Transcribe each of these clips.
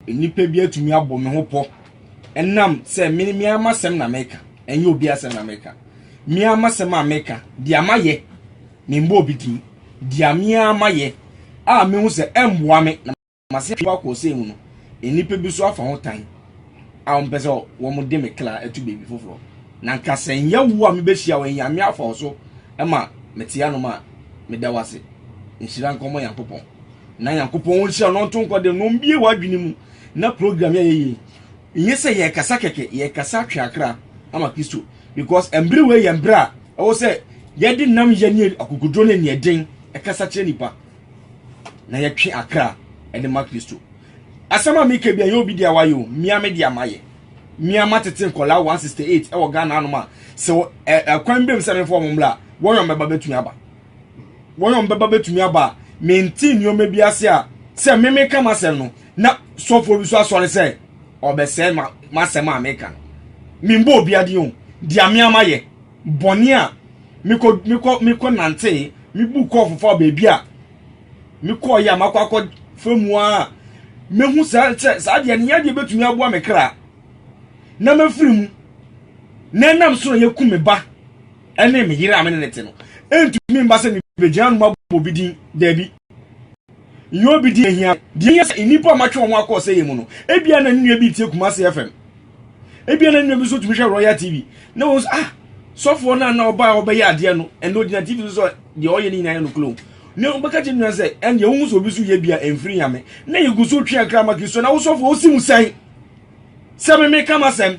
nipa bi atumi abɔ me ho pɔ enam se me amasem na meka enye obi asem na meka me amasem ameka dia maye me mbo obidi dia me amaye a me hu se emboa me na mase kwa ko se mu no enipa bi so afa ho tan a mpese wo mo de me kla etu baby foforo na nka sen ya wu a me behia wo ya me afa so ema metia no ma me da wase nhira nkomo yankopon na yankopon won hia no ntonko de no mbie wadwini mu na program ye nyese ye kasa keke ye kasa twakra ama Kristo because embre we ye mbra o se ye di nam ye ni akukudro ne ne den e kasa kire nipa na ye twe akra e de ma Kristo asama mi ke bia ye obi dia wayo mia me dia maye mia matete nkola 168 e wo Ghana anoma se kwan bem se me fo momla won beba betumi aba won beba betumi aba maintain yo me biase a se me kama se no na so for bi so asore se obese masema America mimbo obiade on dia me amaye boni a miko nante mi bu ko fofo baby a miko ya makwakọ famu a mehu sa dia ne yade betumi abo amekra na mafiri mu na nam so ye kume ba ene me yira amene nete no entumi mba se ni bejian ma bobidin dabi yo bi di ehia di yes inipa matwe won akọ se yemu no ebia na nnu bi tie kuma se FM ebia na nnu bi so tumi hwe Royal TV na won sofo na oba ya ade no endo di na TV so de oye ni na no klo ne obaka je nnu se en ye won so bi so ye bia emfiri yame na ye guso twa akra ma Kristo na wo sofo osimu san se me kama sem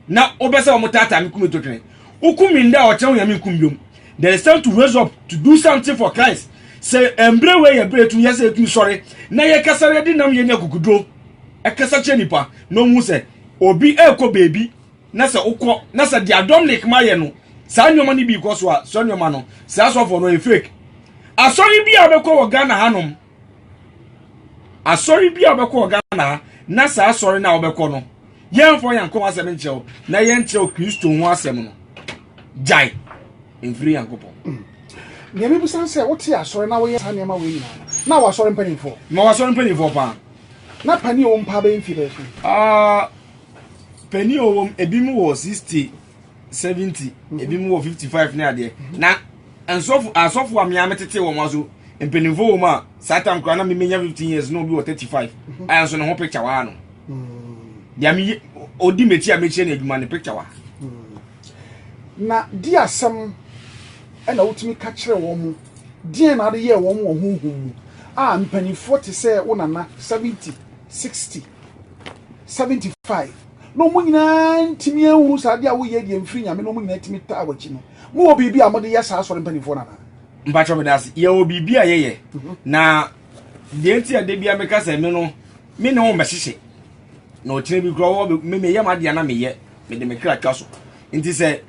na obesa o mutata me kume totwen ukumi nda o chen yame kumbiom. There is time to raise up to do something for Christ. Say embre we ye bre tu ye say tu sorry na ye kasare di nam ye ne kukudro e kasa che nipa no hu se obi ekọ baby na se ukọ na se dia Dominic maye no sa nyoma ni bi ko so a so nyoma no sa so for no e fake asori bi abekọ wo Ghana hanom asori bi abekọ wo Ghana na sa asori na obekọ no ye mfo yanko asem nchew na ye nchew Kristo hu asem no jai infri yankopo Nyame bu san se wote asore na wo ye san nema we nyina na wo asore mpanimfo ma wo asore mpanimfo pa na pani o mpa be mfi be pani o ebi mu wo 60 70 ebi mu wo 55 na ade na ensofu asofu amia metete wo maso mpanimfo wo ma satam kra na me menya 15 years no bi wo 35 ayanso ne ho picture wa no dia mi odi mechi a mechi na eduma ne picture wa na di asem ena wotumi ka kire wo mu die na ade ye wo mu ohunhum a mpanifo te se wo nana 70 60 75 no mu nyina ntimi ehuru sa ade a wo ye die mfiri nyame no mu nyina timi ta awachi no mu obi bi amode ye sa asore mpanifo nana mbacho medasi ye obi bi a ye na de nti ade bia meka se me no me ne wo mesese na o tire bi kro wo me ye ma de na me ye me de me kra kaso nti se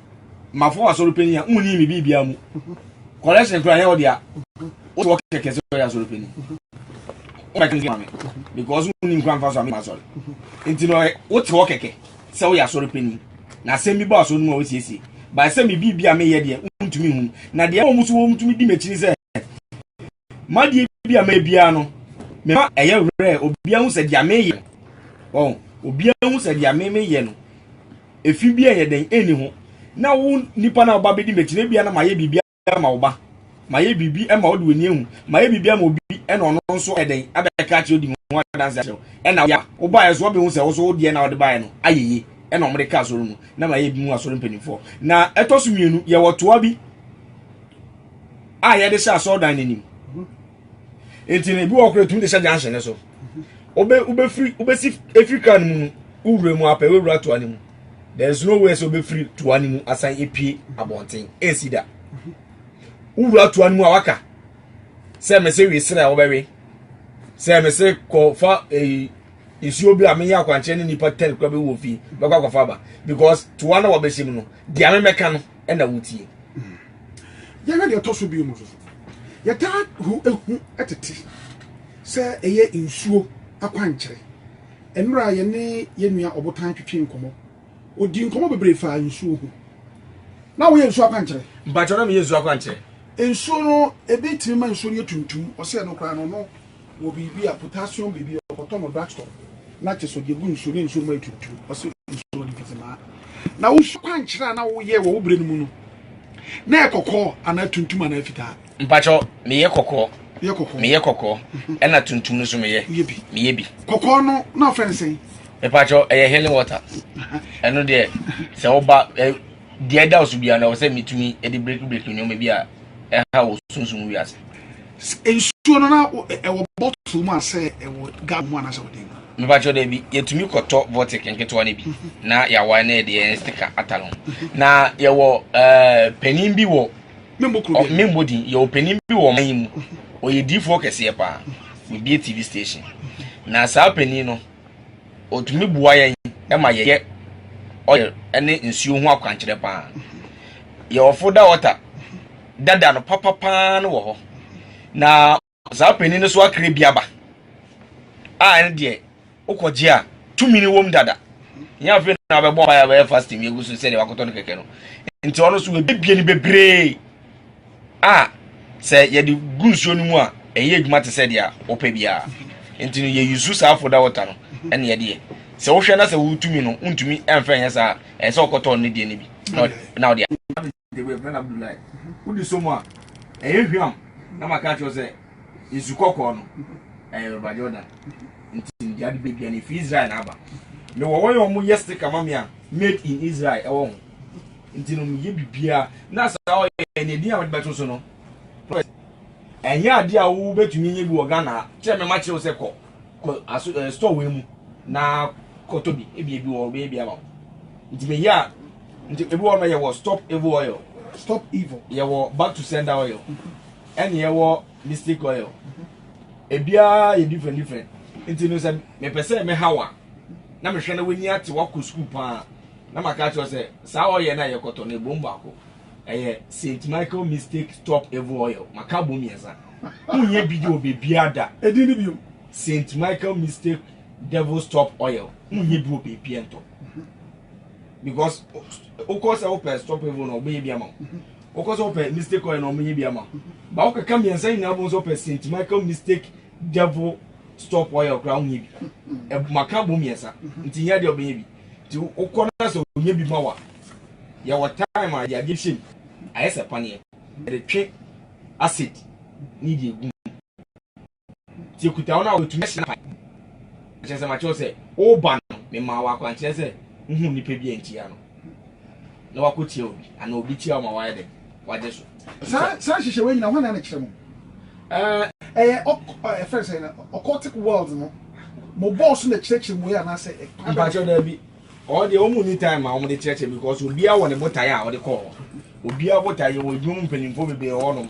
mafo asoro peni a unni mi bibia mu collection kra ya odia o to keke so ya asoro peni o ma kingi mame because unni nkwan fa so am asoro nti no o to keke se o ya asoro peni na se mi ba asoro no o siesie ba se mi bibia me ye de untumi hu na de o muso wo mutumi di mechiri se ma de bibia me bia no me ma eye re obia hu se dia me ye obia hu se dia me ye no efi bia ye den eni ho na wo nipa na oba bedi mechire bia na maye bibia ma oba maye bibi e ma odi weni ehu maye bibia ma obi e na ono nso eden abeka chi odi ho adanse acho e na ya oba yeso obi hu se wo so odi e na odi bae no ayeye e na omre ka asoro mu na maye bi mu asoro mpanifo na etosu mienu ye wotoa bi a ye de sha asoro dan nanim entine bi wo kure tumi de sha janse ne so obe free si Africa mu uwure mu apa we wura to animu. There's no way so be free to animu asan epie abonten esida uwura to animu awaka se me se wi sira wo bewe se me se ko fa isi obi amenya akwanche ni nipa 10 kwa be wo fi be kwa fa ba because to one wo be shim no dia me meka no e na wutie ya na de toso bi mu so ya ta hu ehu etete se eye insuo akwanche enura ye ne ye nua obotan twetwe nkomo odi nkomo bebre fa nsuo hu na wo ye nsuo akwanche mbacho na me ye nsuo akwanche nsuo no ebetimi ma nsuo ye tuntum o se no kra no no wo bibi a potassium bibi o koto no drugstore na cheso de gu nsuo ne nsuo ma tutu oso nsuo ne fitima na wo kwankyira na wo ye wo bre no mu no na ekokọ ana tuntum ana fita mpacho meye kokọ ye kokọ meye kokọ ena tuntum no so meye bi kokọ no na offense mpacho eye healing water eno de se oba de da osu bia na wo se mitumi e de break no me bia e ha wo sunsun wi ase nsuo no na e wo bottle mu ase e wo ga mu ana se wo de mpacho de bi yetumi koto vortic enketo ne bi na ya wa na de sticker atalon na ye wo penin bi wo membo din ye penin bi wo man mu o ye D4 kese pa we be TV station na sa penin no o tumi buwa yen e ma ye oil ene nsuo ho akwankyere pa ye ofoda water dada no papa no wo ho na sa penin no so akre biaba ene de okoje a 2 mini wom dada nya fe na be bo ya be fasting ye gusu se de wakoto no keke no nti ono so we bebie ni bebre se ye di gunsuo no mu a eye adwuma te se de a opa bia nti no ye yusu sa for da water no ene ye de se wo hwe na se wo tumi no untumi emfa nya sa se okoto no de ne bi na de we friend Abdullahi udi so mu a eye hwiam na maka cho se izukoko no Yoruba Jordan nti ya di bebia ni fi Israel na aba me wo yo mu yes sticker mamia made in Israel e wo nti no ye bibia na sa o ye ne dia wad beto so no enya ade a wo betumi nye bi wo Ghana che me ma che wo se ko store we mu na kotobi e bi wo be bia ba nti me ya nti e bi wo me ye wo stop evil oil ye wo back to sender oil and ye wo mistake oil ebia ye different nti no se me pese me hawa na me hwe na wani ate wako school pa na maka cho se sa oye na ye koto na bomba ko St. Michael Mistake Stop Evil Oil maka bom yesa unye bidio bebia da edini bio St. Michael Mistake Devil Stop Oil unye bio bebia nto because of course I hope stop evil no be bia ma of course hope mistake oil no me bia ma ba o ka me nsan na bo so St. Michael Mistake Devil Stop Oil crown yi maka bom yesa nti ya de obe bi ti ukọ na so onye bi ma wa ya wa time a ya give shame ayese panie de twe acid ni di egu ti kuta ona o tu mesh na chese ma chose o ban me ma wa kwa chese hu ni pe bi entia no na wa ko tie obi ana obi tie o ma wa de wa je so sa hihye we nyina hwana na kire mo first say na occultic world no mo boss na kire mo ya na say ba cho da bi all the omu ni time a omu de church because obi a won the botai a we call obi a botai we dum mpanimfo bebe hono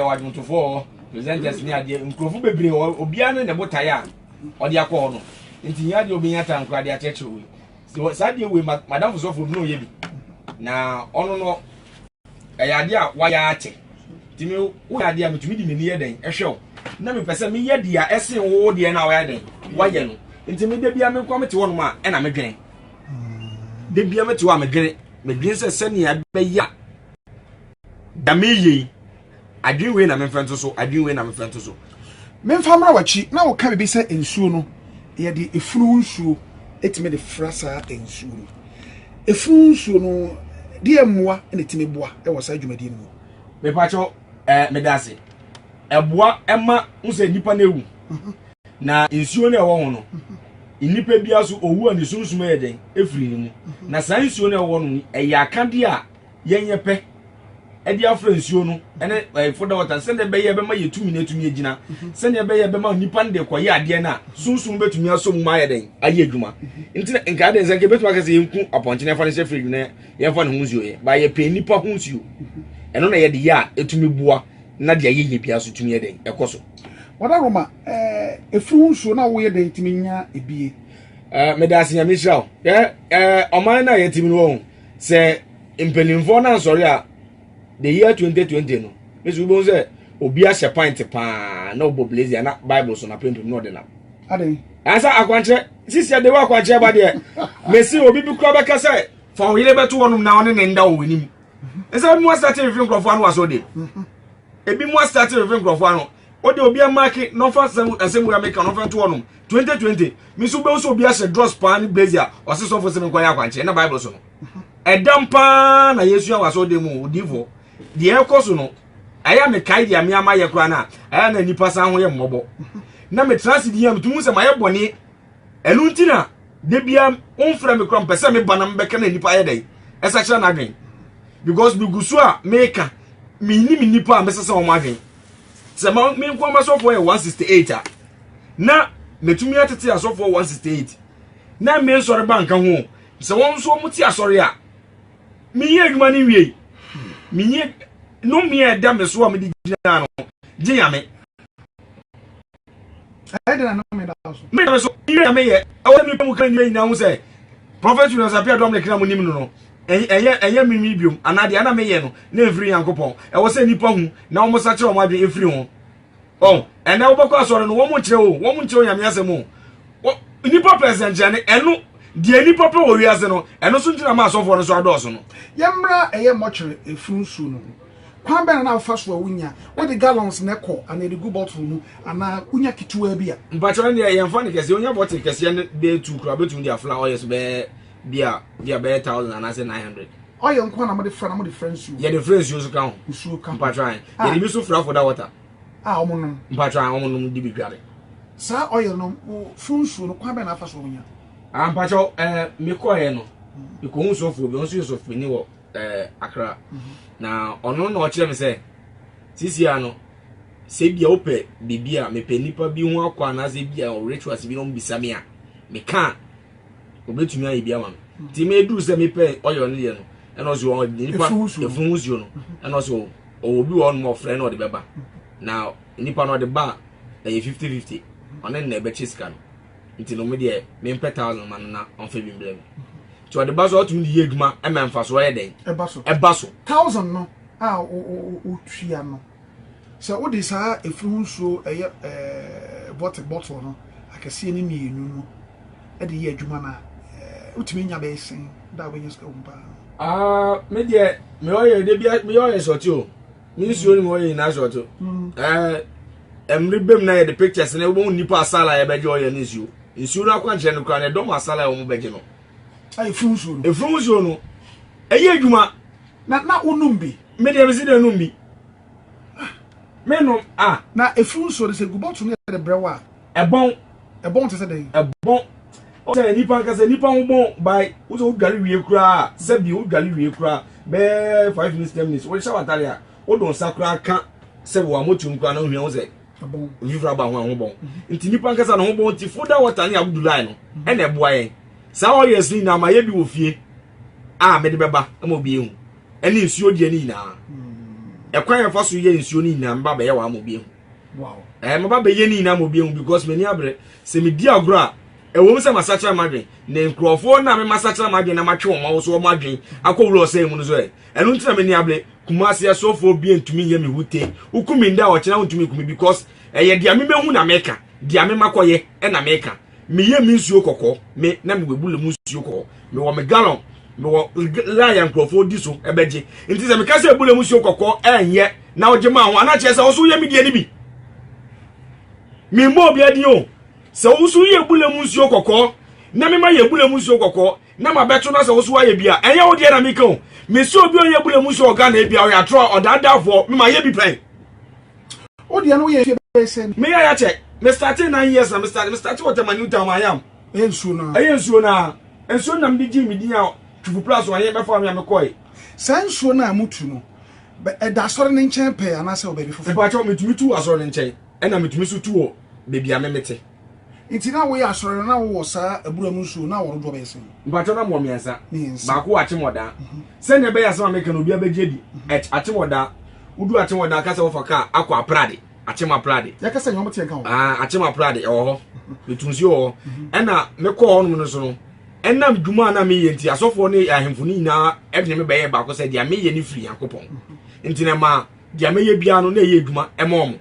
wadwotofo presenters ni ade nkrofo bebe obi a no the botai a ode akọ hono nti ya de obi nya tan kra de church we so sadie we madam so for no ye bi na ono no ade a wa ya ache timi wo ade a metumi di meni ye den ehwe na me pese me ye dia ese wo de na wa ya den wa ye no nti me de bia me kwa mete wono ma e na me dwen de bia meti wa medwen se sene ya be ya da meye adwen we na me frento so me mfa mra wachi na wo ka bebe se ensuo no ye de efunu nsuo etime de frasa ensuo no efunu nsuo no de emmoa na etime boa e wo sa adwumadi no me pa cho me dase eboa ema nse nipa na ewu na ensuo na e wo ho no inipa bia so owu ani sunsum ye den efiri ni mu na san nsuo na wo no eya akade a yenye pe e dia fra nsuo no ene foda water sende be ye be ma yetumi na etumi agina sende be ye be ma nipa nde koye ade na sunsum betumi asom ma ye den aye adwuma nti nka de nse ke betuma ka se yenku aponchine fa ne se firi ne ye fa ne hu nsuo ye ba ye pe nipa hu nsuo eno na ye de ya etumi bua na de aye bia so tumi ye den ekoso wada Roma efru nsuo na wo ye den timi nya ebie medasi nya misrael oman na ye timi no se impelinfo na nsori a the year 2020 no mesu bo se obi a pint pa na obo blaze na bible so na pempem no de na ade asa akwanche sisi de wa akwanche ba de mesi obi bi kro be ka se fa wo yele beto wonum na one ne nda wo nim esa bi mo start review crofo anu aso de ebi mo start review crofo anu o de obi amaki no fa asemu America no fa to onum 2020 mi so be so obi ase dross pan blazer o se so fo se me kwanya kwanche na Bible so no edam pa na Yesu awaso de mu odivo de ekoso no aya me kai dia me amaye kura na aya na nipa san ho ye mmobo na me transit dia metumu se maye bone elu ntina de bia onfra me kura mpese me bana mbeka na nipa aye dai esa kira na adwen because bi gusu a meka me ni nipa a mesese o madwen se ma me nko ma so for 168 a na metumi atete aso for 168 na me nsore banka ho se won so muti asore a me ye adwuma ni wie me ye no me e da me so a me di gina no je ya me Ada na me da so me so ye me ye awo mi pemu kan ni na ho se prophet you appear dom le kina mo nim no eye mimi biom anade ana me ye no na efiri yankopon e wo se nipa hu na wo sa kire o madwe efiri ho oh ena wo bako asore no wo mo kire nyame asem o nipa present jane eno de nipa pe wo wiase no eno so ntina ma asofo no so adoso no yemra eye mochire efunsu no kwan ben na fa so awunya wo de gallons na ko ana de go bottle mu ana unya kituwa bia mpacho ne ye mfa ne kese onya bottle kese ne de 2 kura betum dia fla oyes be bia be 1000 and 900 oyo nko na mo de fra na mo de friends you ye de friends you so kan usu kan mpacho ye de bi so fra for that water omonum mpacho omonum di bi dware sa oyo no funsu no kwan ben na fa so awunya mpacho me ko ye no e ko hu so fu bi on so fu ni wo Accra na ono na o kire me se sisi ano se bia ope bibia me pe nipa bi hu akwa na se bia o rituals bi no mbisa me a me kan obetumi ayi bia man ti me du se me pe oyo ne ye no eno so o nipa efun usuo no eno so obi won mo frɛ no de beba na nipa no de ba 50-50 one na ebe chiska no nti no me de me 1000 man na on fe bi mblem so the baso to the yegma e memfa so ye den e baso 1000 no o twia no so wo de sa efru nsuo eye bottle no akase ni mienu no e de ye adwuma na utimi nya be sen da we nyeska umpa me de me oye de bia me oye soti o mi nsuo ni me oye na soti emri bem na ye the pictures na wo nipa asala ye beje oye ni nsuo na kwa nche no kwa na do mo asala ye wo beje no efunsu no eye adwuma na onumbi me de bisi de numbi me no na efunsu de se gubotu ne de brewa ebon te se de ebon o se nipa nka se nipa ho by wo so dwale wie kura se bi wo dwale wie kura be 5 minutes 10 minutes wo sha watale a wo don sakura kan se wo amotum kura na hwia wo se ebon vivra ba ho bon nti nipa nka sa na ho bon ti foda water ni abudulai no e na eboa yen sa o yesi na ma ye bi wo fie me de beba mo bi ehu eni nsuo de ni na ekwan ya fa so ye nsuo ni na mba be ye wa mo bi ehu wow mba be ye ni na mo bi ehu because me ni abre se me di agro a wo mse masacha madwen na nkrofo na me masacha madwen na matwe wo ma so madwen akowuro se mu no so enu ntina me ni abre kumase ya sofo bi entumi ye me hute ukumi nda o kina untumi kumi because ye dia me mehu na meka dia me makoye na meka me ye mi nsuo kokko me na me webule mu nsuo kokko me wo me gallon me wo lion crofo di so ebeje nti se me ka se ebule mu nsuo kokko enye na oje ma ho ana che se wo so ye mi die ni bi me mo bi adi o se wo so ye ebule mu nsuo kokko na me ma ye ebule mu nsuo kokko na ma beto na se wo so wa ye bia enye wo die na me kan me so obi o ye ebule mu nsuo oga na bia o ya tro odadafo me ma ye bi plan o die no ye be sen me ya che me started 9 years na me started what my new town I am ensuo na me di me di a tufu plus one ye be for me am koi sensuo na mutu no be da sori ne nchen pe anase obebi fufu ba cho me tumi tu asori ne nchen e na me tumi so tu o bebi amemete nti na wo ya asori na wo sa abura mu nsuo na wo do be sen ba cho na mo miensa ba ko achemoda se ne be ya se ma me kan obi abeje di achemoda udu achemoda ka se wo faka akwa aprade achema prade yakasa nyom tie kan achema prade ho betunsi ho ena me ko ho no so no enam dwuma na me yenti asofo ne ahemfo ni na ebne me beye ba ko se dia me ye ni free yakopon enti na ma dia me ye bia no na ye dwuma emom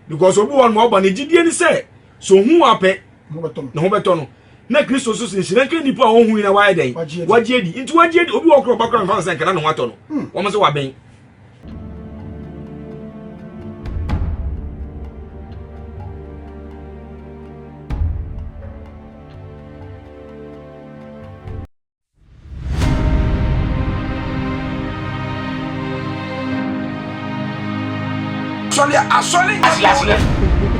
because obi won mo oba ne gidie ni se so hu ape no beto no na Kristo so se shira kan nipa ho hu na wa den waje di enti waje di obi wo kro bakra mfa se kan na wato no wo mo se wa ben asɔre asɔre Asi.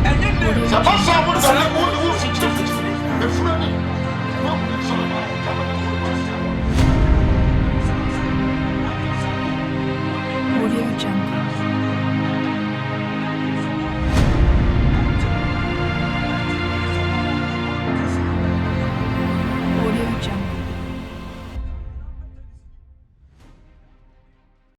ɛnyɛ ne Sɛ bɔ sɔ mo sɛ na mo fitiri. Efunu